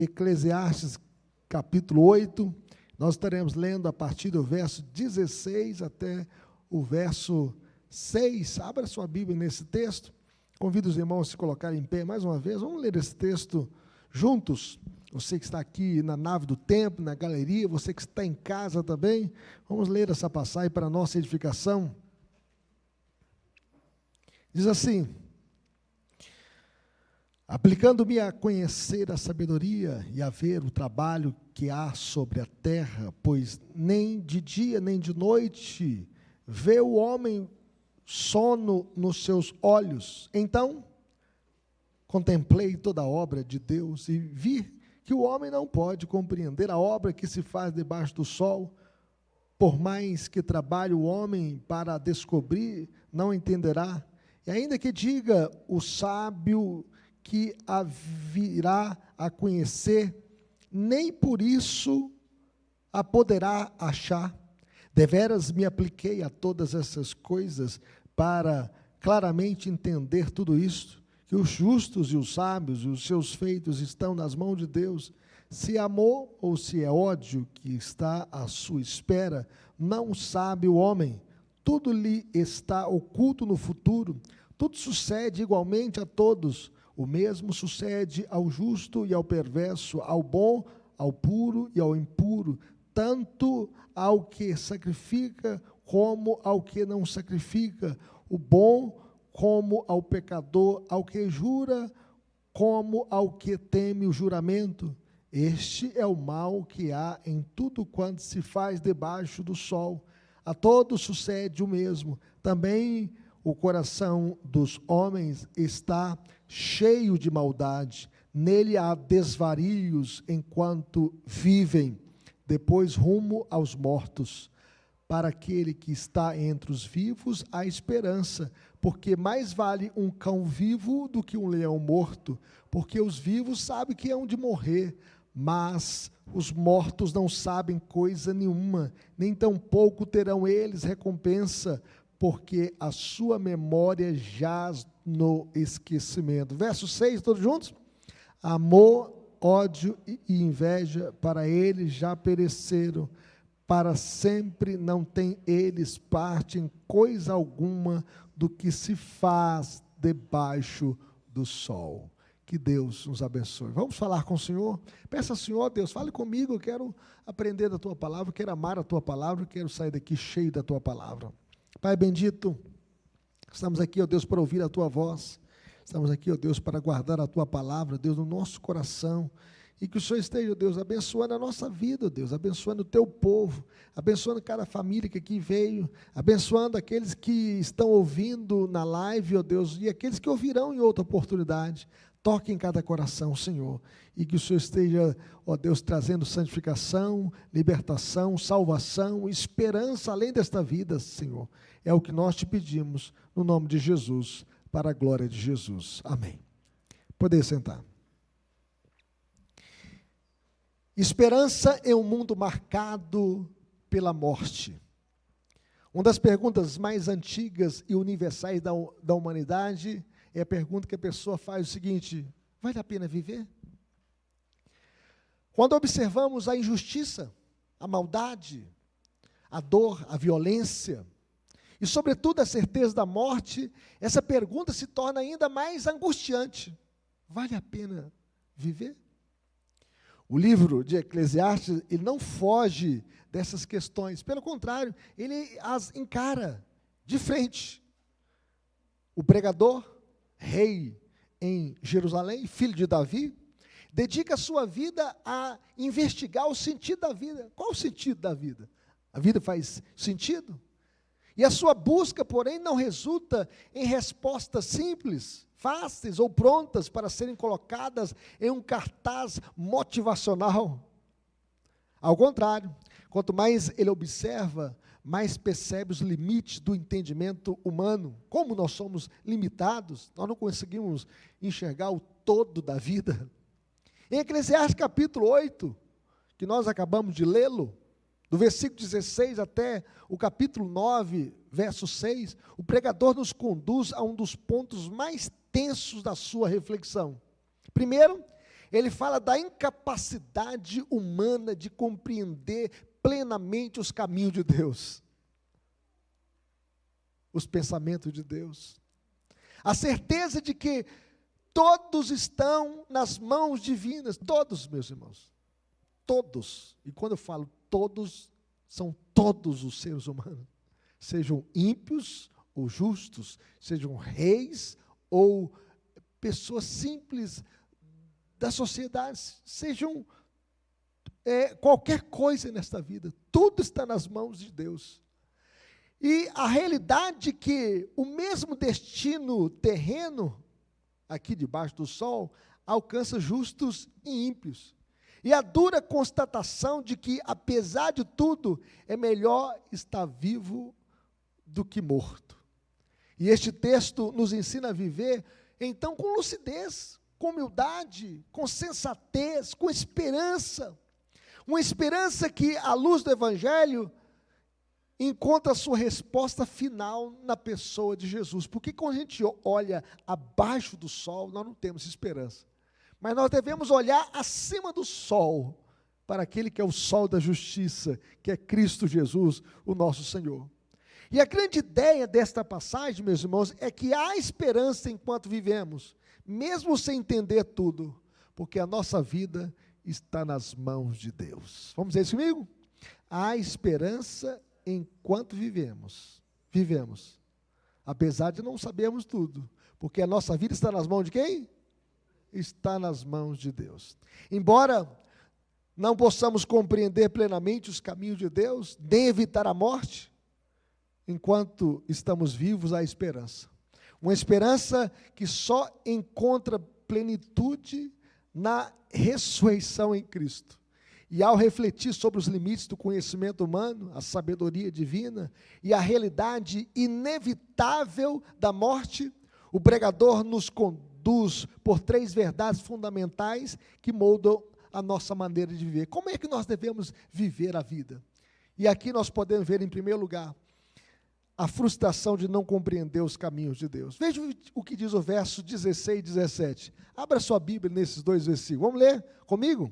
Eclesiastes capítulo 8, nós estaremos lendo a partir do verso 16 até o verso 6. Abra sua Bíblia nesse texto. Convido os irmãos a se colocarem em pé mais uma vez. Vamos ler esse texto juntos. Você que está aqui na nave do templo, na galeria, você que está em casa também, vamos ler essa passagem para a nossa edificação. Diz assim: aplicando-me a conhecer a sabedoria e a ver o trabalho que há sobre a terra, pois nem de dia nem de noite vê o homem sono nos seus olhos. Então contemplei toda a obra de Deus e vi que o homem não pode compreender a obra que se faz debaixo do sol. Por mais que trabalhe o homem para descobrir, não entenderá. E ainda que diga o sábio que a virá a conhecer, nem por isso a poderá achar. Deveras me apliquei a todas essas coisas para claramente entender tudo isto, que os justos e os sábios e os seus feitos estão nas mãos de Deus. Se é amor ou se é ódio que está à sua espera, não sabe o homem. Tudo lhe está oculto no futuro, tudo sucede igualmente a todos. O mesmo sucede ao justo e ao perverso, ao bom, ao puro e ao impuro, tanto ao que sacrifica como ao que não sacrifica, o bom como ao pecador, ao que jura como ao que teme o juramento. Este é o mal que há em tudo quanto se faz debaixo do sol. A todos sucede o mesmo. Também o coração dos homens está cheio de maldade, nele há desvarios enquanto vivem, depois rumo aos mortos. Para aquele que está entre os vivos há esperança, porque mais vale um cão vivo do que um leão morto, porque os vivos sabem que hão de morrer, mas os mortos não sabem coisa nenhuma, nem tampouco terão eles recompensa, porque a sua memória jaz no esquecimento. Verso 6, todos juntos? Amor, ódio e inveja para eles já pereceram, para sempre não tem eles parte em coisa alguma do que se faz debaixo do sol. Que Deus nos abençoe. Vamos falar com o Senhor? Peça ao Senhor, Deus, fale comigo, eu quero aprender da Tua Palavra, eu quero amar a Tua Palavra, eu quero sair daqui cheio da Tua Palavra. Pai bendito, estamos aqui, ó Deus, para ouvir a Tua voz, estamos aqui, ó Deus, para guardar a Tua Palavra, Deus, no nosso coração, e que o Senhor esteja, Deus, abençoando a nossa vida, Deus, abençoando o Teu povo, abençoando cada família que aqui veio, abençoando aqueles que estão ouvindo na live, ó Deus, e aqueles que ouvirão em outra oportunidade. Toque em cada coração, Senhor, e que o Senhor esteja, ó Deus, trazendo santificação, libertação, salvação, esperança além desta vida, Senhor. É o que nós te pedimos, no nome de Jesus, para a glória de Jesus. Amém. Poder sentar. Esperança em um mundo marcado pela morte. Uma das perguntas mais antigas e universais da humanidade é a pergunta que a pessoa faz o seguinte: vale a pena viver? Quando observamos a injustiça, a maldade, a dor, a violência, e sobretudo a certeza da morte, essa pergunta se torna ainda mais angustiante. Vale a pena viver? O livro de Eclesiastes, ele não foge dessas questões, pelo contrário, ele as encara de frente. O pregador, rei em Jerusalém, filho de Davi, dedica a sua vida a investigar o sentido da vida. Qual o sentido da vida? A vida faz sentido? E a sua busca, porém, não resulta em respostas simples, fáceis ou prontas para serem colocadas em um cartaz motivacional. Ao contrário, quanto mais ele observa, mais percebe os limites do entendimento humano. Como nós somos limitados, nós não conseguimos enxergar o todo da vida. Em Eclesiastes capítulo 8, que nós acabamos de lê-lo, do versículo 16 até o capítulo 9, verso 6, o pregador nos conduz a um dos pontos mais tensos da sua reflexão. Primeiro, Ele fala da incapacidade humana de compreender plenamente os caminhos de Deus, os pensamentos de Deus. A certeza de que todos estão nas mãos divinas, todos, meus irmãos, todos. E quando eu falo todos, são todos os seres humanos, sejam ímpios ou justos, sejam reis ou pessoas simples da sociedade, sejam qualquer coisa nesta vida, tudo está nas mãos de Deus. E a realidade é que o mesmo destino terreno, aqui debaixo do sol, alcança justos e ímpios. E a dura constatação de que, apesar de tudo, é melhor estar vivo do que morto. E este texto nos ensina a viver, então, com lucidez, com humildade, com sensatez, com esperança. Uma esperança que, à luz do Evangelho, encontra a sua resposta final na pessoa de Jesus. Porque quando a gente olha abaixo do sol, nós não temos esperança. Mas nós devemos olhar acima do sol, para aquele que é o sol da justiça, que é Cristo Jesus, o nosso Senhor. E a grande ideia desta passagem, meus irmãos, é que há esperança enquanto vivemos, mesmo sem entender tudo, porque a nossa vida está nas mãos de Deus. Vamos dizer isso comigo? Há esperança enquanto vivemos, apesar de não sabermos tudo, porque a nossa vida está nas mãos de quem? Está nas mãos de Deus. Embora não possamos compreender plenamente os caminhos de Deus, nem evitar a morte, enquanto estamos vivos, há esperança. Uma esperança que só encontra plenitude na ressurreição em Cristo. E ao refletir sobre os limites do conhecimento humano, a sabedoria divina e a realidade inevitável da morte, o pregador nos conduz por 3 verdades fundamentais que moldam a nossa maneira de viver. Como é que nós devemos viver a vida? E aqui nós podemos ver, em primeiro lugar, a frustração de não compreender os caminhos de Deus. Veja o que diz o verso 16 e 17. Abra sua Bíblia nesses 2 versículos. Vamos ler comigo?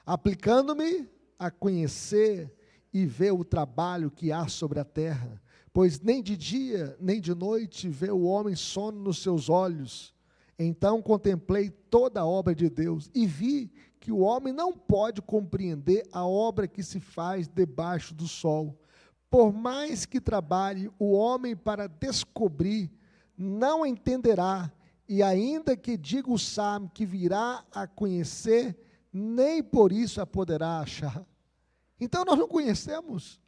Aplicando-me a conhecer e ver o trabalho que há sobre a terra, pois nem de dia nem de noite vê o homem sono nos seus olhos. Então contemplei toda a obra de Deus e vi que o homem não pode compreender a obra que se faz debaixo do sol. Por mais que trabalhe o homem para descobrir, não entenderá, e ainda que diga o sábio que virá a conhecer, nem por isso a poderá achar. Então nós não conhecemos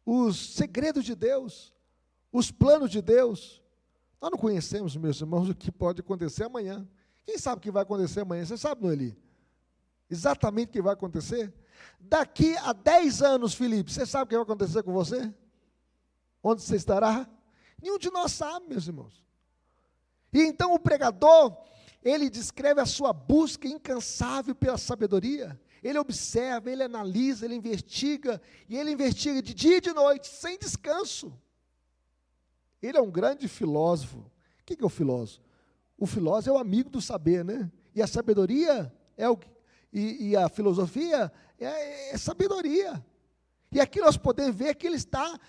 os segredos de Deus, os planos de Deus. Nós não conhecemos, meus irmãos, o que pode acontecer amanhã. Quem sabe o que vai acontecer amanhã? Você sabe, Noeli? Exatamente o que vai acontecer? Daqui a 10 anos, Felipe, você sabe o que vai acontecer com você? Onde você estará? Nenhum de nós sabe, meus irmãos. E então o pregador, ele descreve a sua busca incansável pela sabedoria. Ele observa, ele analisa, ele investiga, e ele investiga de dia e de noite, sem descanso. Ele é um grande filósofo. O que é o filósofo? O filósofo é o amigo do saber, né? E a sabedoria é o e a filosofia é sabedoria. E aqui nós podemos ver que ele está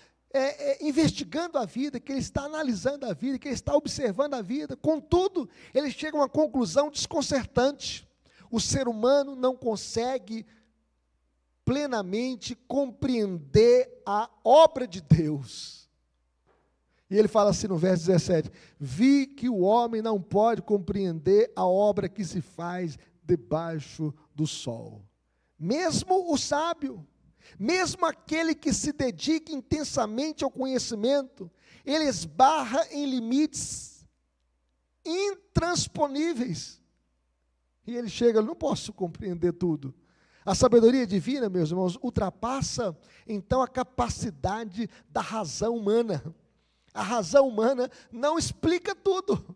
investigando a vida, que ele está analisando a vida, que ele está observando a vida. Contudo, ele chega a uma conclusão desconcertante. O ser humano não consegue plenamente compreender a obra de Deus. E ele fala assim no verso 17: vi que o homem não pode compreender a obra que se faz debaixo do sol. Mesmo o sábio, mesmo aquele que se dedica intensamente ao conhecimento, ele esbarra em limites intransponíveis. E ele chega, não posso compreender tudo. A sabedoria divina, meus irmãos, ultrapassa então a capacidade da razão humana. A razão humana não explica tudo.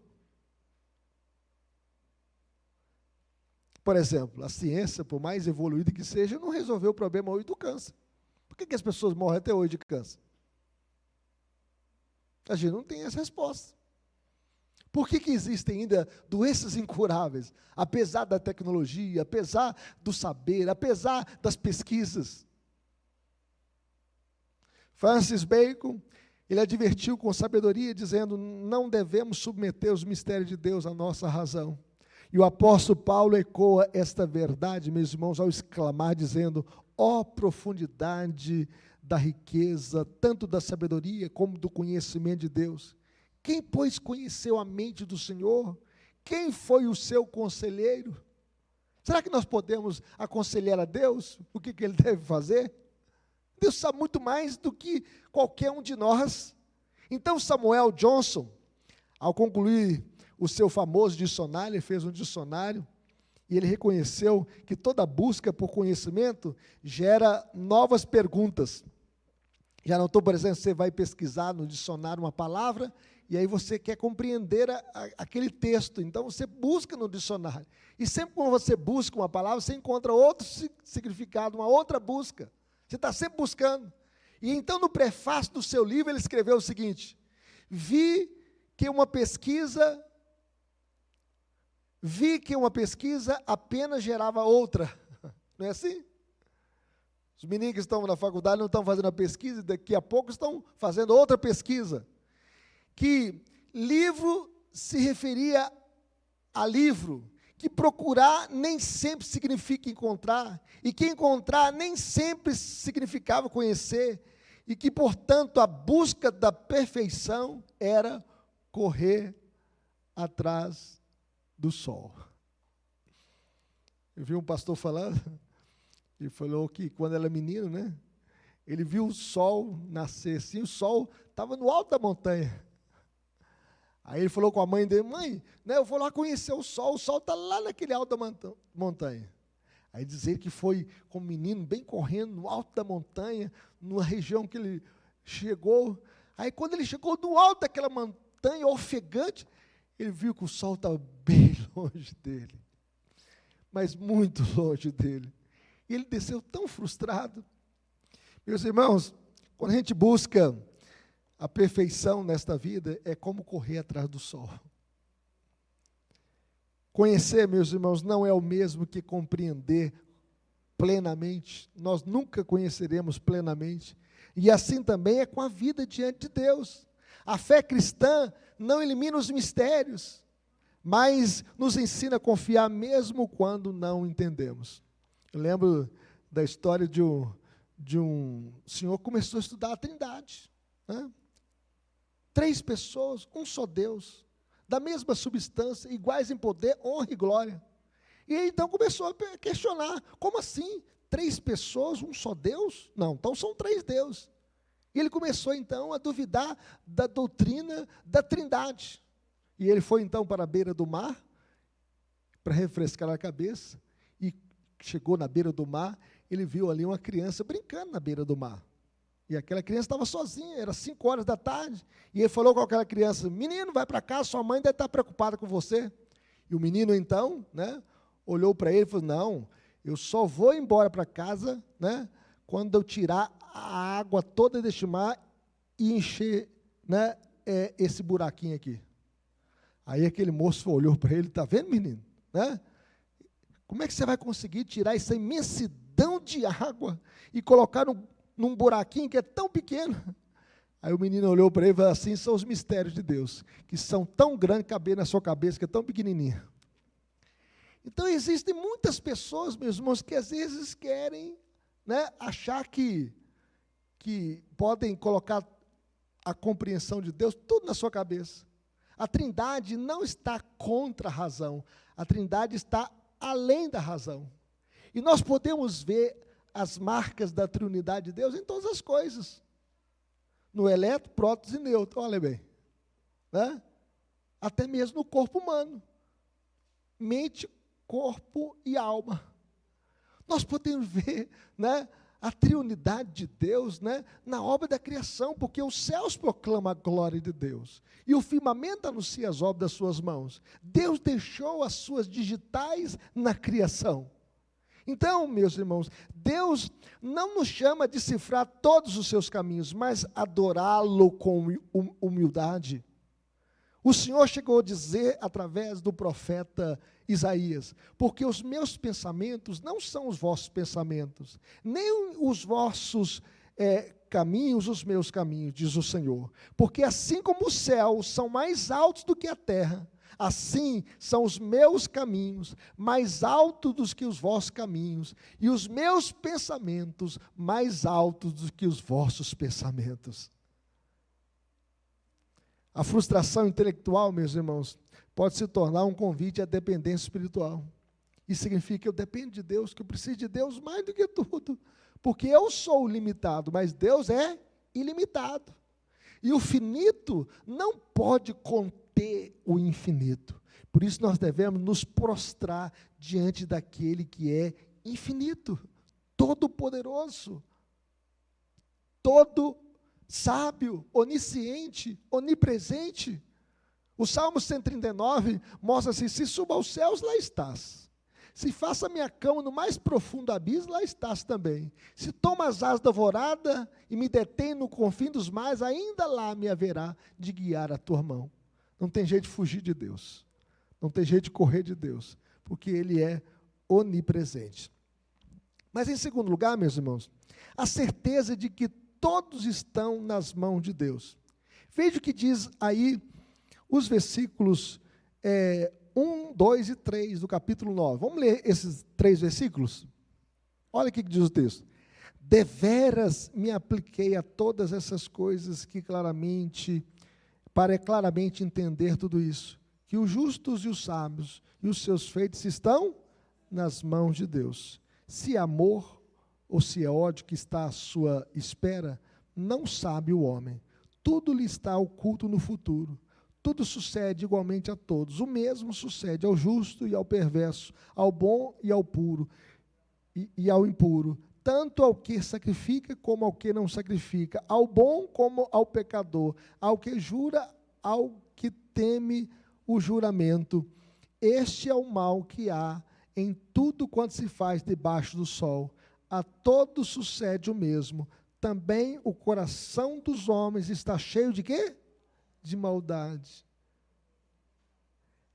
Por exemplo, a ciência, por mais evoluída que seja, não resolveu o problema hoje do câncer. Por que as pessoas morrem até hoje de câncer? A gente não tem essa resposta. Por que existem ainda doenças incuráveis? Apesar da tecnologia, apesar do saber, apesar das pesquisas. Francis Bacon, ele advertiu com sabedoria, dizendo: não devemos submeter os mistérios de Deus à nossa razão. E o apóstolo Paulo ecoa esta verdade, meus irmãos, ao exclamar, dizendo: ó profundidade da riqueza, tanto da sabedoria como do conhecimento de Deus. Quem, pois, conheceu a mente do Senhor? Quem foi o seu conselheiro? Será que nós podemos aconselhar a Deus o que Ele deve fazer? Deus sabe muito mais do que qualquer um de nós. Então Samuel Johnson, ao concluir o seu famoso dicionário, ele fez um dicionário, e ele reconheceu que toda busca por conhecimento gera novas perguntas. Já notou, por exemplo, você vai pesquisar no dicionário uma palavra, e aí você quer compreender aquele texto, então você busca no dicionário. E sempre quando você busca uma palavra, você encontra outro significado, uma outra busca. Você está sempre buscando. E então, no prefácio do seu livro, ele escreveu o seguinte: vi que uma pesquisa apenas gerava outra. Não é assim? Os meninos que estão na faculdade não estão fazendo a pesquisa, daqui a pouco estão fazendo outra pesquisa. Que livro se referia a livro, que procurar nem sempre significa encontrar, e que encontrar nem sempre significava conhecer, e que, portanto, a busca da perfeição era correr atrás do sol. Eu vi um pastor falando, ele falou que quando era menino, né, ele viu o sol nascer assim, o sol estava no alto da montanha. Aí ele falou com a mãe dele: mãe, né, eu vou lá conhecer o sol está lá naquele alto da montanha. Aí dizer que foi com o menino bem correndo no alto da montanha, numa região que ele chegou. Aí quando ele chegou no alto daquela montanha ofegante, ele viu que o sol estava bem longe dele, mas muito longe dele. E ele desceu tão frustrado. Meus irmãos, quando a gente busca a perfeição nesta vida, é como correr atrás do sol. Conhecer, meus irmãos, não é o mesmo que compreender plenamente. Nós nunca conheceremos plenamente. E assim também é com a vida diante de Deus. A fé cristã não elimina os mistérios, mas nos ensina a confiar mesmo quando não entendemos. Eu lembro da história de um senhor que começou a estudar a Trindade, né? 3 pessoas, um só Deus, da mesma substância, iguais em poder, honra e glória. E aí, então começou a questionar: como assim? 3 pessoas, um só Deus? Não, então são 3 deuses. E ele começou então a duvidar da doutrina da Trindade. E ele foi então para a beira do mar, para refrescar a cabeça, e chegou na beira do mar, ele viu ali uma criança brincando na beira do mar. E aquela criança estava sozinha, era 5 horas da tarde, e ele falou com aquela criança: menino, vai para casa, sua mãe deve estar preocupada com você. E o menino então, né, olhou para ele e falou: não, eu só vou embora para casa, né, quando eu tirar a água toda deste mar e encher, né, esse buraquinho aqui. Aí aquele moço olhou para ele: está vendo, menino? Né? Como é que você vai conseguir tirar essa imensidão de água e colocar num buraquinho que é tão pequeno? Aí o menino olhou para ele e falou assim: são os mistérios de Deus, que são tão grandes, caber na sua cabeça, que é tão pequenininha. Então existem muitas pessoas, meus irmãos, que às vezes querem, né, achar que podem colocar a compreensão de Deus tudo na sua cabeça. A Trindade não está contra a razão, a Trindade está além da razão. E nós podemos ver as marcas da triunidade de Deus em todas as coisas. No elétron, prótons e nêutron, olha bem. Né? Até mesmo no corpo humano. Mente, corpo e alma. Nós podemos ver, né, a triunidade de Deus, né, na obra da criação, porque os céus proclamam a glória de Deus, e o firmamento anuncia as obras das suas mãos. Deus deixou as suas digitais na criação. Então, meus irmãos, Deus não nos chama a decifrar todos os seus caminhos, mas adorá-lo com humildade. O Senhor chegou a dizer através do profeta Isaías: porque os meus pensamentos não são os vossos pensamentos, nem os vossos caminhos, os meus caminhos, diz o Senhor. Porque assim como os céus são mais altos do que a terra, assim são os meus caminhos mais altos do que os vossos caminhos, e os meus pensamentos mais altos do que os vossos pensamentos. A frustração intelectual, meus irmãos, pode se tornar um convite à dependência espiritual. Isso significa que eu dependo de Deus, que eu preciso de Deus mais do que tudo, porque eu sou limitado, mas Deus é ilimitado. E o finito não pode conter o infinito. Por isso nós devemos nos prostrar diante daquele que é infinito, todo-poderoso, todo sábio, onisciente, onipresente. O Salmo 139 mostra assim: se suba aos céus, lá estás. Se faça minha cama no mais profundo abismo, lá estás também. Se toma as asas da alvorada e me detém no confim dos mares, ainda lá me haverá de guiar a tua mão. Não tem jeito de fugir de Deus. Não tem jeito de correr de Deus, porque Ele é onipresente. Mas em segundo lugar, meus irmãos, a certeza de que todos estão nas mãos de Deus. Veja o que diz aí os versículos 1, 2 e 3 do capítulo 9. Vamos ler esses 3 versículos? Olha o que diz o texto. Deveras me apliquei a todas essas coisas para claramente entender tudo isso, que os justos e os sábios e os seus feitos estão nas mãos de Deus. Se amor ou se é ódio que está à sua espera, não sabe o homem. Tudo lhe está oculto no futuro. Tudo sucede igualmente a todos. O mesmo sucede ao justo e ao perverso, ao bom e ao puro e ao impuro, tanto ao que sacrifica como ao que não sacrifica, ao bom como ao pecador, ao que jura, ao que teme o juramento. Este é o mal que há em tudo quanto se faz debaixo do sol. A todos sucede o mesmo. Também o coração dos homens está cheio de quê? De maldade.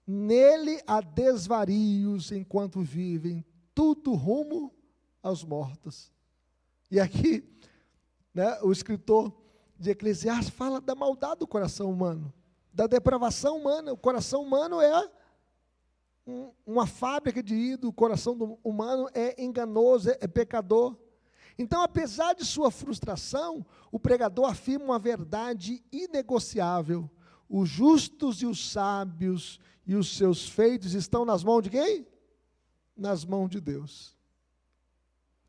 Nele há desvarios enquanto vivem, tudo rumo aos mortos. E aqui, o escritor de Eclesiastes fala da maldade do coração humano, da depravação humana. O coração humano é uma fábrica de ídolo, o coração humano é enganoso, é pecador. Então, apesar de sua frustração, o pregador afirma uma verdade inegociável: os justos e os sábios e os seus feitos estão nas mãos de quem? Nas mãos de Deus.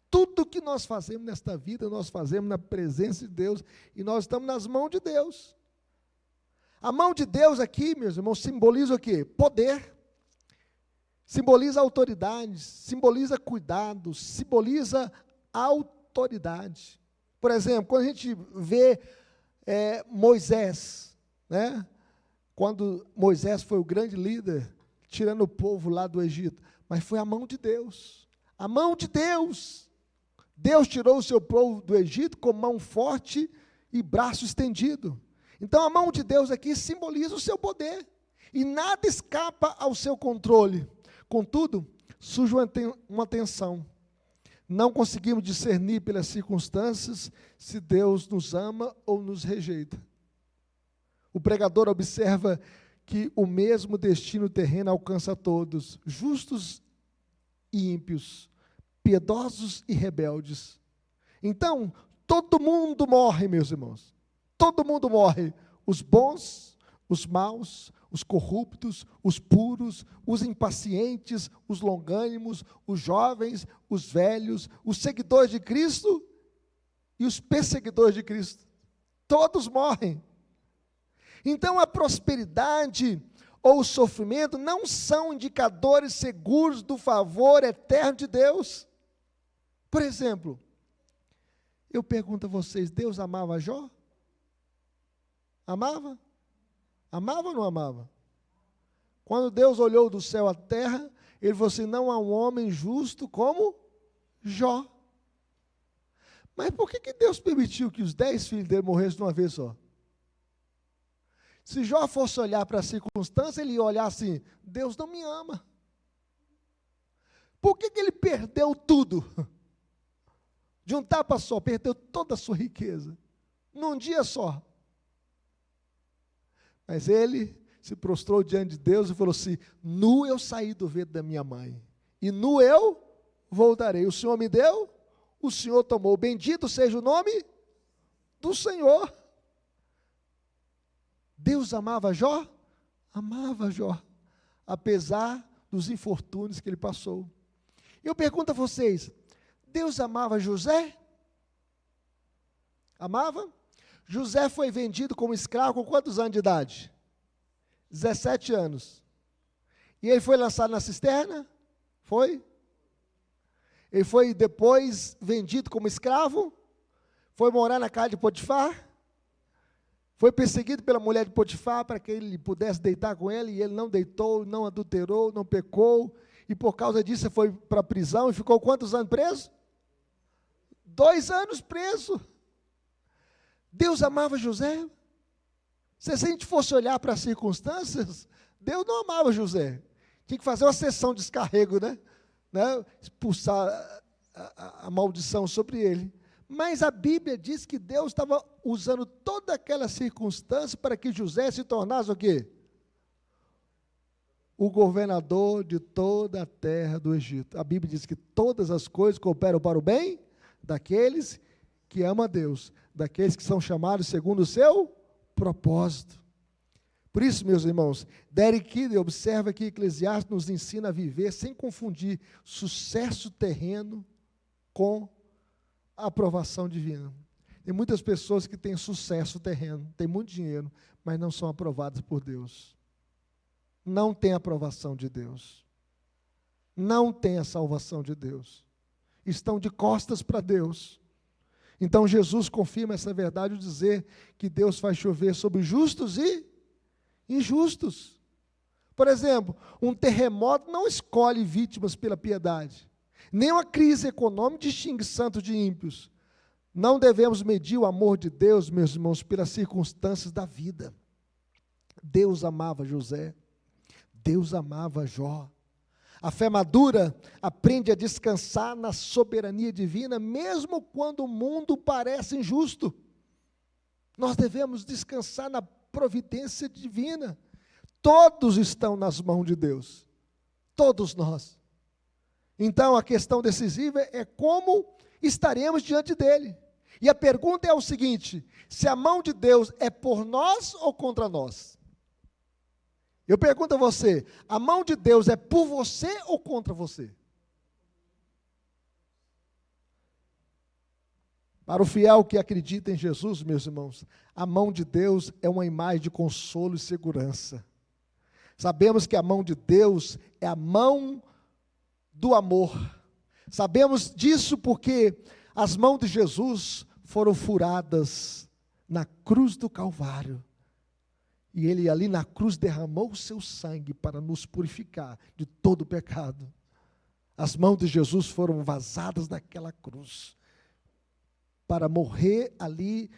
Tudo que nós fazemos nesta vida, nós fazemos na presença de Deus, e nós estamos nas mãos de Deus. A mão de Deus aqui, meus irmãos, simboliza o quê? Poder, simboliza autoridade, simboliza cuidado, simboliza autoridade. Por exemplo, quando a gente vê Moisés, quando Moisés foi o grande líder, tirando o povo lá do Egito, mas foi a mão de Deus, a mão de Deus. Deus tirou o seu povo do Egito com mão forte e braço estendido. Então a mão de Deus aqui simboliza o seu poder, e nada escapa ao seu controle. Contudo, surge uma tensão. Não conseguimos discernir pelas circunstâncias se Deus nos ama ou nos rejeita. O pregador observa que o mesmo destino terreno alcança a todos, justos e ímpios, piedosos e rebeldes. Então, todo mundo morre, meus irmãos. Todo mundo morre. Os bons, os maus, os corruptos, os puros, os impacientes, os longânimos, os jovens, os velhos, os seguidores de Cristo e os perseguidores de Cristo. Todos morrem. Então, a prosperidade ou o sofrimento não são indicadores seguros do favor eterno de Deus. Por exemplo, eu pergunto a vocês: Deus amava Jó? Amava? Amava ou não amava? Quando Deus olhou do céu à terra, Ele falou assim: não há um homem justo como Jó. Mas por que Deus permitiu que os 10 filhos dele morressem de uma vez só? Se Jó fosse olhar para a circunstância, ele ia olhar assim: Deus não me ama. Por que ele perdeu tudo? De um tapa só, perdeu toda a sua riqueza, num dia só. Mas ele se prostrou diante de Deus e falou assim: nu eu saí do ventre da minha mãe, e nu eu voltarei. O Senhor me deu, o Senhor tomou. Bendito seja o nome do Senhor. Deus amava Jó? Amava Jó, apesar dos infortúnios que ele passou. Eu pergunto a vocês, Deus amava José? Amava? José foi vendido como escravo com quantos anos de idade? 17 anos. E ele foi lançado na cisterna? Foi? Ele foi depois vendido como escravo? Foi morar na casa de Potifar? Foi perseguido pela mulher de Potifar para que ele pudesse deitar com ele, e ele não deitou, não adulterou, não pecou, e por causa disso foi para a prisão e ficou quantos anos preso? 2 anos preso. Deus amava José? Se a gente fosse olhar para as circunstâncias, Deus não amava José. Tinha que fazer uma sessão de descarrego, né? Expulsar a maldição sobre ele. Mas a Bíblia diz que Deus estava usando toda aquela circunstância para que José se tornasse o quê? O governador de toda a terra do Egito. A Bíblia diz que todas as coisas cooperam para o bem daqueles que amam a Deus, daqueles que são chamados segundo o seu propósito. Por isso, meus irmãos, Derek Kidder observa que Eclesiastes nos ensina a viver sem confundir sucesso terreno com a aprovação divina. Tem muitas pessoas que têm sucesso terreno, têm muito dinheiro, mas não são aprovadas por Deus. Não tem aprovação de Deus. Não tem a salvação de Deus. Estão de costas para Deus. Então Jesus confirma essa verdade ao dizer que Deus faz chover sobre justos e injustos. Por exemplo, um terremoto não escolhe vítimas pela piedade. Nem uma crise econômica distingue santos de ímpios. Não devemos medir o amor de Deus, meus irmãos, pelas circunstâncias da vida. Deus amava José. Deus amava Jó. A fé madura aprende a descansar na soberania divina, mesmo quando o mundo parece injusto. Nós devemos descansar na providência divina. Todos estão nas mãos de Deus. Todos nós. Então, a questão decisiva é como estaremos diante dele. E a pergunta é o seguinte: se a mão de Deus é por nós ou contra nós? Eu pergunto a você, a mão de Deus é por você ou contra você? Para o fiel que acredita em Jesus, meus irmãos, a mão de Deus é uma imagem de consolo e segurança. Sabemos que a mão de Deus é a mão do amor. Sabemos disso porque as mãos de Jesus foram furadas na cruz do Calvário. E ele ali na cruz derramou o seu sangue para nos purificar de todo o pecado. As mãos de Jesus foram vazadas naquela cruz para morrer ali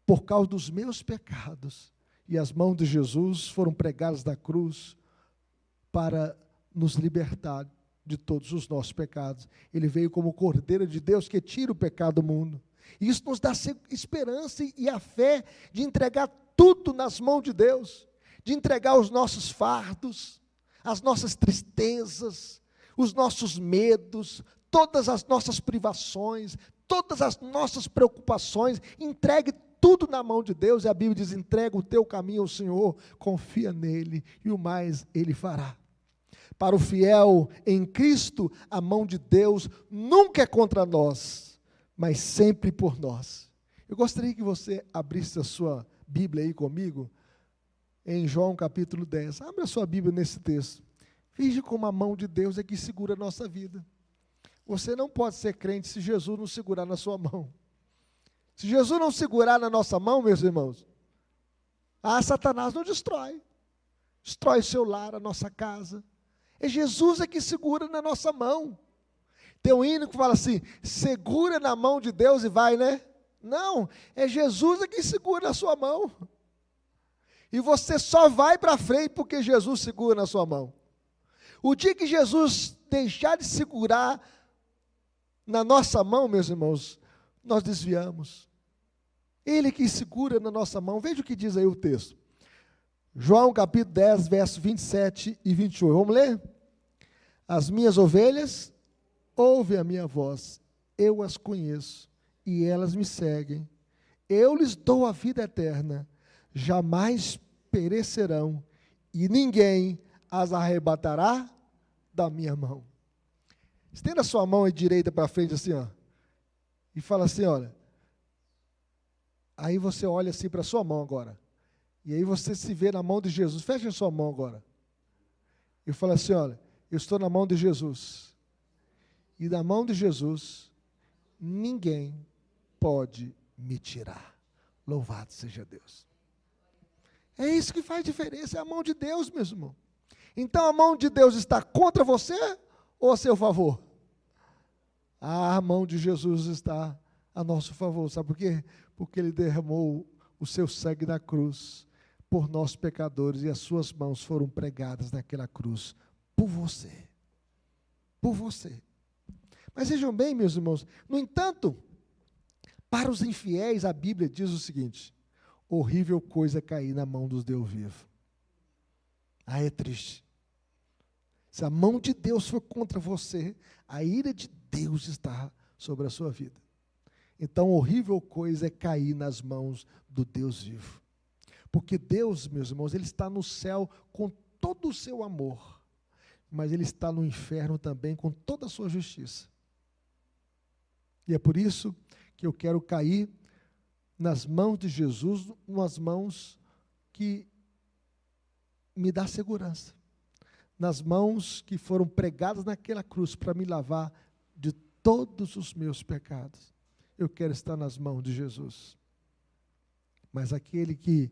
por causa dos meus pecados. E as mãos de Jesus foram pregadas na cruz para nos libertar de todos os nossos pecados. Ele veio como Cordeiro de Deus que tira o pecado do mundo. E isso nos dá esperança e a fé de entregar tudo nas mãos de Deus, de entregar os nossos fardos, as nossas tristezas, os nossos medos, todas as nossas privações, todas as nossas preocupações. Entregue tudo na mão de Deus. E a Bíblia diz: entrega o teu caminho ao Senhor, confia nele e o mais ele fará. Para o fiel em Cristo, a mão de Deus nunca é contra nós, mas sempre por nós. Eu gostaria que você abrisse a sua Bíblia aí comigo, em João capítulo 10. Abra a sua Bíblia nesse texto. Veja como a mão de Deus é que segura a nossa vida. Você não pode ser crente se Jesus não segurar na sua mão. Se Jesus não segurar na nossa mão, meus irmãos, Satanás não destrói. Destrói o seu lar, a nossa casa. É Jesus que segura na nossa mão. Tem um hino que fala assim: segura na mão de Deus e vai, né? Não, é Jesus que segura na sua mão. E você só vai para frente porque Jesus segura na sua mão. O dia que Jesus deixar de segurar na nossa mão, meus irmãos, nós desviamos. Ele que segura na nossa mão. Veja o que diz aí o texto. João capítulo 10, versos 27 e 28. Vamos ler? As minhas ovelhas ouvem a minha voz, eu as conheço e elas me seguem. Eu lhes dou a vida eterna, jamais perecerão e ninguém as arrebatará da minha mão. Estenda a sua mão aí direita para frente assim, ó, e fala assim, olha, aí você olha assim para a sua mão agora, e aí você se vê na mão de Jesus, feche a sua mão agora, e fala assim, olha, eu estou na mão de Jesus, e da mão de Jesus, ninguém pode me tirar, louvado seja Deus. É isso que faz diferença, é a mão de Deus, meu irmão. Então a mão de Deus está contra você ou a seu favor? A mão de Jesus está a nosso favor, sabe por quê? Porque Ele derramou o seu sangue na cruz, por nós pecadores, e as suas mãos foram pregadas naquela cruz, por você, por você. Mas vejam bem, meus irmãos, no entanto, para os infiéis, a Bíblia diz o seguinte, horrível coisa é cair na mão dos Deus vivo. Ah, é triste. Se a mão de Deus for contra você, a ira de Deus está sobre a sua vida. Então, horrível coisa é cair nas mãos do Deus vivo. Porque Deus, meus irmãos, Ele está no céu com todo o seu amor, mas Ele está no inferno também com toda a sua justiça. E é por isso que eu quero cair nas mãos de Jesus, nas mãos que me dá segurança, nas mãos que foram pregadas naquela cruz para me lavar de todos os meus pecados. Eu quero estar nas mãos de Jesus. Mas aquele que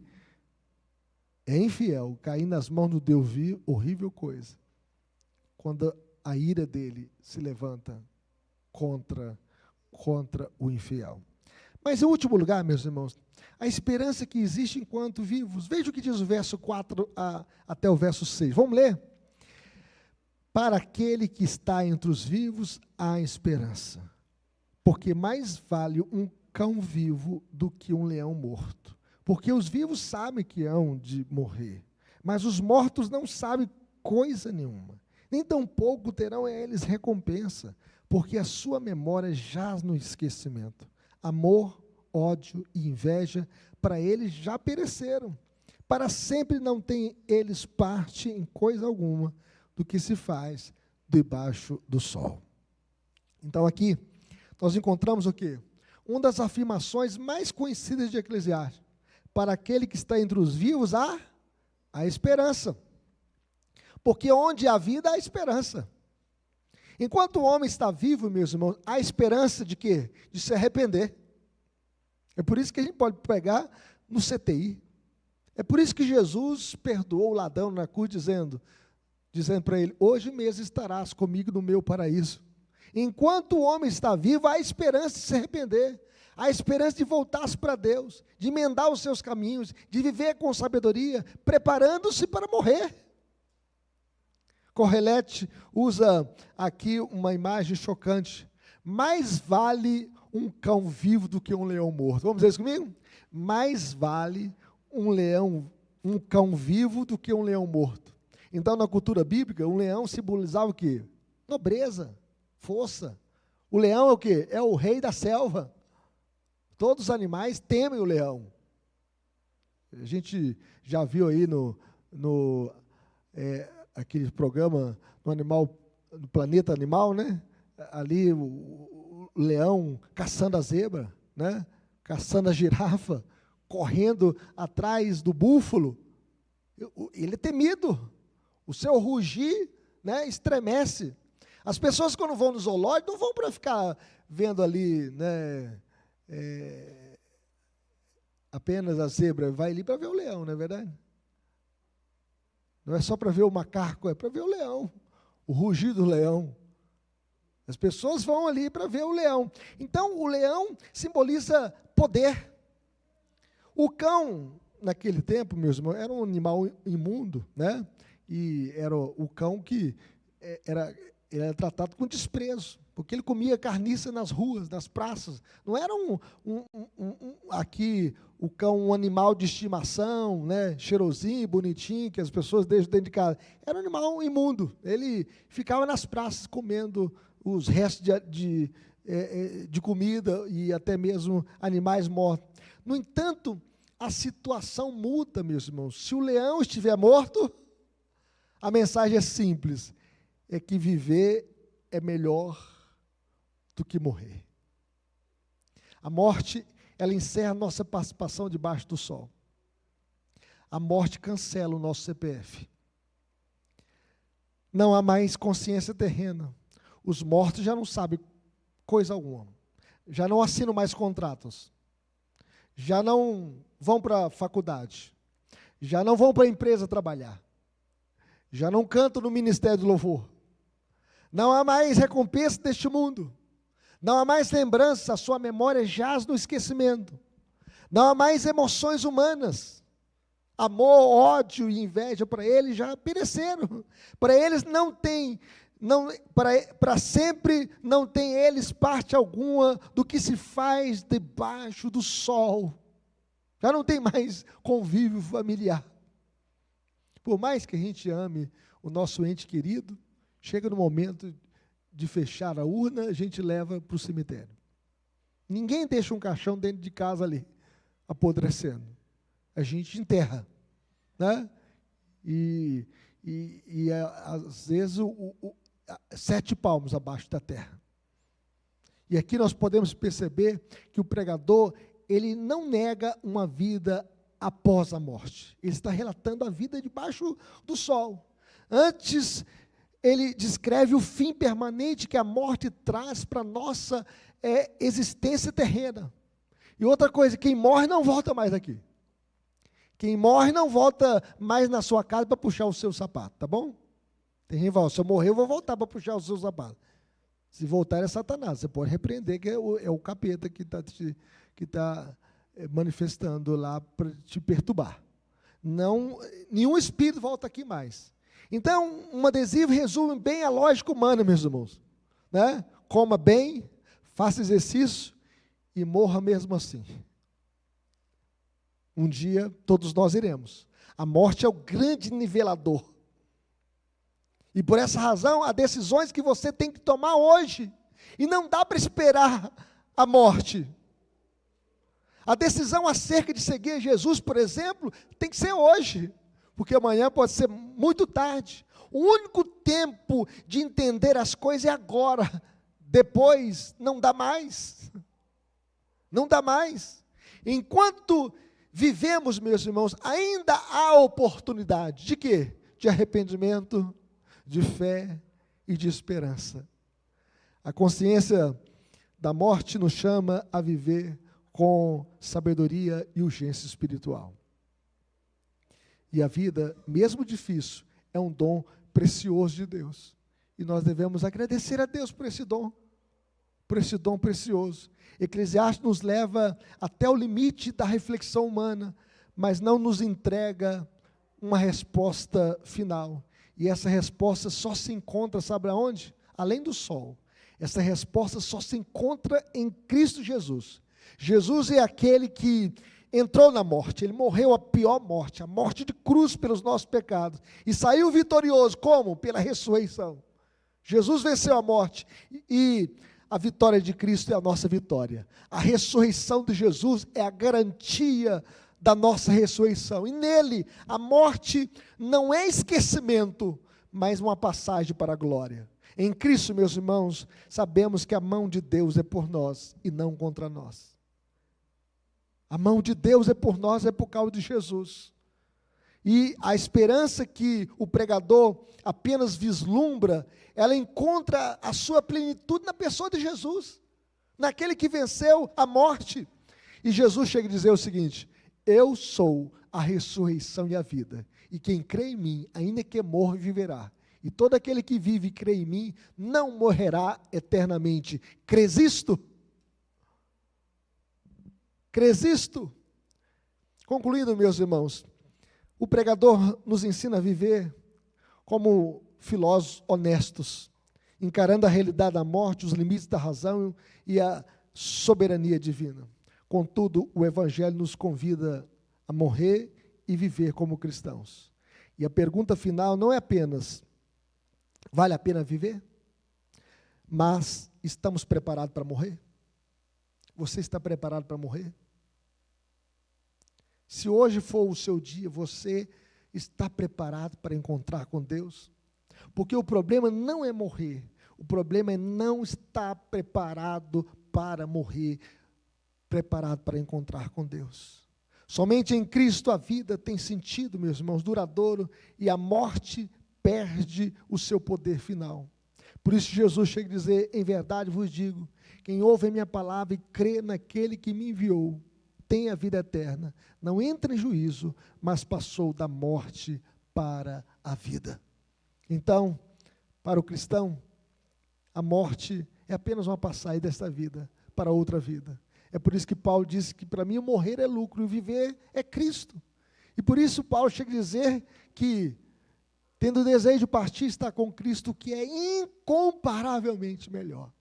é infiel, cair nas mãos do Deus vivo, horrível coisa, quando a ira dele se levanta contra o infiel. Mas em último lugar, meus irmãos, a esperança que existe enquanto vivos. Veja o que diz o verso 4 até o verso 6. Vamos ler? Para aquele que está entre os vivos, há esperança. Porque mais vale um cão vivo do que um leão morto. Porque os vivos sabem que hão de morrer, mas os mortos não sabem coisa nenhuma. Nem tampouco terão eles recompensa, porque a sua memória jaz no esquecimento. Amor, ódio e inveja, para eles já pereceram. Para sempre não têm eles parte em coisa alguma do que se faz debaixo do sol. Então aqui, nós encontramos o quê? Uma das afirmações mais conhecidas de Eclesiastes. Para aquele que está entre os vivos, há a esperança. Porque onde há vida, há esperança. Enquanto o homem está vivo, meus irmãos, há esperança de quê? De se arrepender. É por isso que a gente pode pegar no CTI. É por isso que Jesus perdoou o ladrão na cruz, dizendo para ele, hoje mesmo estarás comigo no meu paraíso. Enquanto o homem está vivo, há esperança de se arrepender. Há esperança de voltar-se para Deus, de emendar os seus caminhos, de viver com sabedoria, preparando-se para morrer. Correlete usa aqui uma imagem chocante. Mais vale um cão vivo do que um leão morto. Vamos dizer isso comigo? Mais vale um cão vivo do que um leão morto. Então, na cultura bíblica, um leão simbolizava o quê? Nobreza, força. O leão é o quê? É o rei da selva. Todos os animais temem o leão. A gente já viu aí aquele programa no Planeta Animal, né? Ali o leão caçando a zebra, né? Caçando a girafa, correndo atrás do búfalo. Ele é temido. O seu rugir, né, estremece. As pessoas, quando vão no zoológico, não vão para ficar vendo ali, né, apenas a zebra, vai ali para ver o leão, não é verdade? Não é só para ver o macaco, é para ver o leão, o rugir do leão. As pessoas vão ali para ver o leão. Então, o leão simboliza poder. O cão naquele tempo, meus irmãos, era um animal imundo, né? E era o cão que era tratado com desprezo, porque ele comia carniça nas ruas, nas praças. Não era aqui o cão, um animal de estimação, né? Cheirosinho, bonitinho, que as pessoas deixam dentro de casa. Era um animal imundo. Ele ficava nas praças comendo os restos de comida e até mesmo animais mortos. No entanto, a situação muda, meus irmãos. Se o leão estiver morto, a mensagem é simples, é que viver é melhor do que morrer. A morte, ela encerra a nossa participação debaixo do sol. A morte cancela o nosso CPF. Não há mais consciência terrena. Os mortos já não sabem coisa alguma. Já não assinam mais contratos. Já não vão para a faculdade. Já não vão para a empresa trabalhar. Já não cantam no ministério de louvor. Não há mais recompensa deste mundo. Não há mais lembrança, a sua memória jaz no esquecimento. Não há mais emoções humanas. Amor, ódio e inveja para eles já pereceram. Para eles não tem, para sempre não tem eles parte alguma do que se faz debaixo do sol. Já não tem mais convívio familiar. Por mais que a gente ame o nosso ente querido, chega no momento de fechar a urna, a gente leva para o cemitério. Ninguém deixa um caixão dentro de casa ali, apodrecendo. A gente enterra, né? E às vezes 7 palmos abaixo da terra. E aqui nós podemos perceber que o pregador, ele não nega uma vida após a morte. Ele está relatando a vida debaixo do sol. Antes, ele descreve o fim permanente que a morte traz para a nossa existência terrena. E outra coisa, quem morre não volta mais aqui. Quem morre não volta mais na sua casa para puxar o seu sapato, tá bom? Tem gente que fala, se eu morrer eu vou voltar para puxar o seu sapato. Se voltar é Satanás, você pode repreender que é o capeta que está manifestando lá para te perturbar. Não, nenhum espírito volta aqui mais. Então, um adesivo resume bem a lógica humana, meus irmãos. Né? Coma bem, faça exercício e morra mesmo assim. Um dia, todos nós iremos. A morte é o grande nivelador. E por essa razão, há decisões que você tem que tomar hoje. E não dá para esperar a morte. A decisão acerca de seguir Jesus, por exemplo, tem que ser hoje. Porque amanhã pode ser muito tarde. O único tempo de entender as coisas é agora. Depois, não dá mais. Não dá mais. Enquanto vivemos, meus irmãos, ainda há oportunidade. De quê? De arrependimento, de fé e de esperança. A consciência da morte nos chama a viver com sabedoria e urgência espiritual. E a vida, mesmo difícil, é um dom precioso de Deus. E nós devemos agradecer a Deus por esse dom precioso. Eclesiastes nos leva até o limite da reflexão humana, mas não nos entrega uma resposta final. E essa resposta só se encontra, sabe aonde? Além do sol. Essa resposta só se encontra em Cristo Jesus. Jesus é aquele que entrou na morte, ele morreu a pior morte, a morte de cruz pelos nossos pecados, e saiu vitorioso, como? Pela ressurreição. Jesus venceu a morte, e a vitória de Cristo é a nossa vitória. A ressurreição de Jesus é a garantia da nossa ressurreição, e nele, a morte não é esquecimento, mas uma passagem para a glória. Em Cristo, meus irmãos, sabemos que a mão de Deus é por nós, e não contra nós. A mão de Deus é por nós, é por causa de Jesus. E a esperança que o pregador apenas vislumbra, ela encontra a sua plenitude na pessoa de Jesus, naquele que venceu a morte. E Jesus chega a dizer o seguinte: eu sou a ressurreição e a vida, e quem crê em mim, ainda que morra, viverá. E todo aquele que vive e crê em mim, não morrerá eternamente. Crês isto? Crês isto? Concluindo, meus irmãos, o pregador nos ensina a viver como filósofos honestos, encarando a realidade da morte, os limites da razão e a soberania divina. Contudo, o Evangelho nos convida a morrer e viver como cristãos. E a pergunta final não é apenas, vale a pena viver? Mas, estamos preparados para morrer? Você está preparado para morrer? Se hoje for o seu dia, você está preparado para encontrar com Deus? Porque o problema não é morrer, o problema é não estar preparado para morrer, preparado para encontrar com Deus. Somente em Cristo a vida tem sentido, meus irmãos, duradouro, e a morte perde o seu poder final. Por isso Jesus chega a dizer, em verdade vos digo, quem ouve a minha palavra e crê naquele que me enviou, tem a vida eterna, não entra em juízo, mas passou da morte para a vida. Então, para o cristão, a morte é apenas uma passagem desta vida para outra vida. É por isso que Paulo disse que para mim o morrer é lucro e o viver é Cristo. E por isso Paulo chega a dizer que, tendo o desejo de partir, está com Cristo, que é incomparavelmente melhor.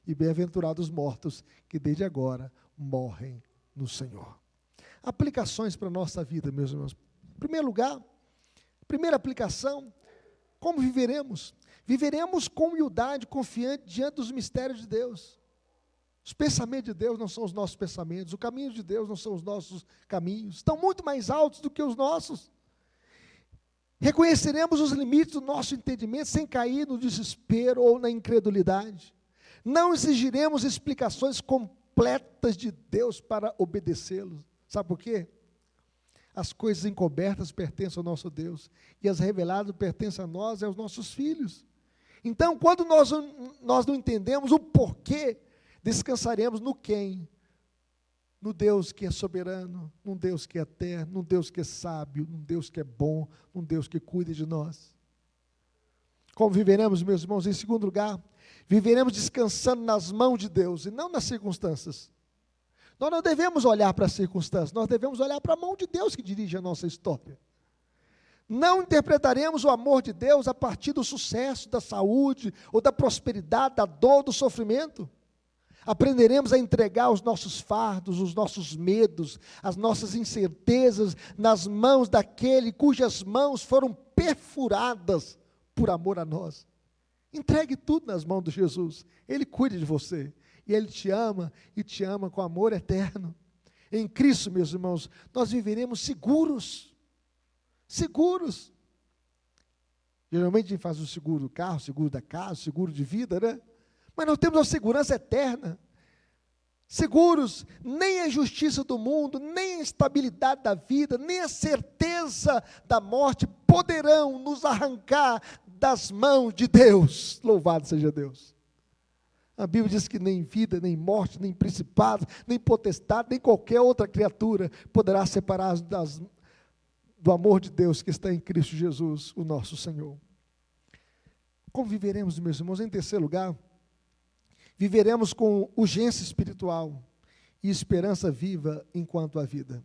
E bem-aventurados os mortos, que desde agora morrem no Senhor. Aplicações para a nossa vida, meus irmãos. Em primeiro lugar, primeira aplicação, como viveremos? Viveremos com humildade, confiante diante dos mistérios de Deus. Os pensamentos de Deus não são os nossos pensamentos, o caminho de Deus não são os nossos caminhos, estão muito mais altos do que os nossos. Reconheceremos os limites do nosso entendimento sem cair no desespero ou na incredulidade. Não exigiremos explicações completas de Deus para obedecê-lo. Sabe por quê? As coisas encobertas pertencem ao nosso Deus, e as reveladas pertencem a nós e aos nossos filhos. Então, quando nós não entendemos o porquê, descansaremos no quem? No Deus que é soberano, num Deus que é eterno, num Deus que é sábio, num Deus que é bom, num Deus que cuida de nós. Como viveremos, meus irmãos? Em segundo lugar, viveremos descansando nas mãos de Deus e não nas circunstâncias. Nós não devemos olhar para as circunstâncias, nós devemos olhar para a mão de Deus que dirige a nossa história. Não interpretaremos o amor de Deus a partir do sucesso, da saúde, ou da prosperidade, da dor, do sofrimento. Aprenderemos a entregar os nossos fardos, os nossos medos, as nossas incertezas nas mãos daquele cujas mãos foram perfuradas por amor a nós. Entregue tudo nas mãos de Jesus, Ele cuida de você, e Ele te ama, e te ama com amor eterno. Em Cristo, meus irmãos, nós viveremos seguros. Seguros. Geralmente a gente faz o seguro do carro, seguro da casa, seguro de vida, né? Mas nós temos a segurança eterna. Seguros, nem a injustiça do mundo, nem a instabilidade da vida, nem a certeza da morte poderão nos arrancar das mãos de Deus. Louvado seja Deus. A Bíblia diz que nem vida, nem morte, nem principado, nem potestade, nem qualquer outra criatura poderá separar do amor de Deus que está em Cristo Jesus, o nosso Senhor. Como viveremos, meus irmãos? Em terceiro lugar, viveremos com urgência espiritual e esperança viva enquanto há vida.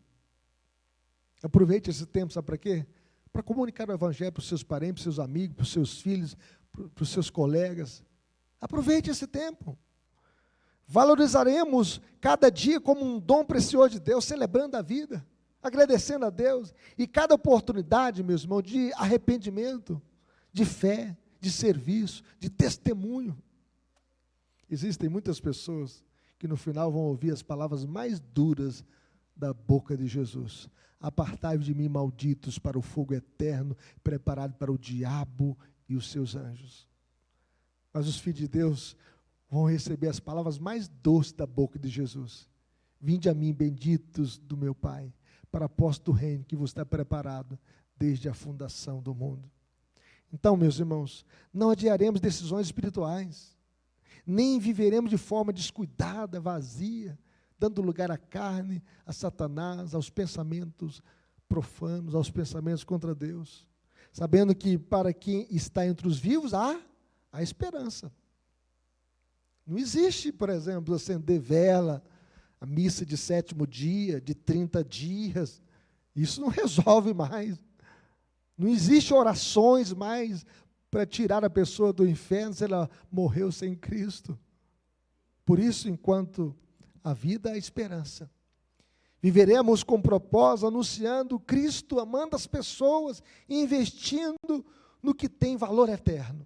Aproveite esse tempo, sabe para quê? Para comunicar o Evangelho para os seus parentes, para os seus amigos, para os seus filhos, para os seus colegas. Aproveite esse tempo. Valorizaremos cada dia como um dom precioso de Deus, celebrando a vida, agradecendo a Deus, e cada oportunidade, meus irmãos, de arrependimento, de fé, de serviço, de testemunho. Existem muitas pessoas que no final vão ouvir as palavras mais duras da boca de Jesus. Apartai-vos de mim, malditos, para o fogo eterno, preparado para o diabo e os seus anjos. Mas os filhos de Deus vão receber as palavras mais doces da boca de Jesus. Vinde a mim, benditos do meu Pai, para a posse do reino que vos está preparado desde a fundação do mundo. Então, meus irmãos, não adiaremos decisões espirituais, nem viveremos de forma descuidada, vazia, dando lugar à carne, a Satanás, aos pensamentos profanos, aos pensamentos contra Deus, sabendo que para quem está entre os vivos há esperança. Não existe, por exemplo, acender vela, a missa de 7º dia, de 30 dias, Isso não resolve mais. Não existe orações mais para tirar a pessoa do inferno se ela morreu sem Cristo. Por isso, enquanto a vida há esperança, viveremos com propósito, anunciando Cristo, amando as pessoas, investindo no que tem valor eterno,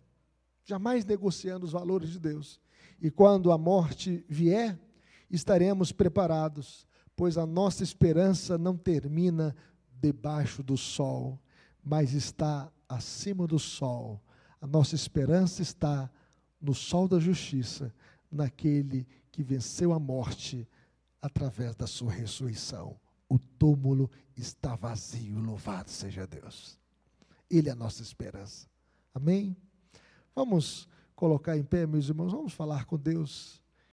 jamais negociando os valores de Deus. E quando a morte vier, estaremos preparados, pois a nossa esperança não termina debaixo do sol, mas está acima do sol. A nossa esperança está no sol da justiça, naquele que venceu a morte através da sua ressurreição. O túmulo está vazio, louvado seja Deus. Ele é a nossa esperança. Amém? Vamos colocar em pé, meus irmãos, vamos falar com Deus.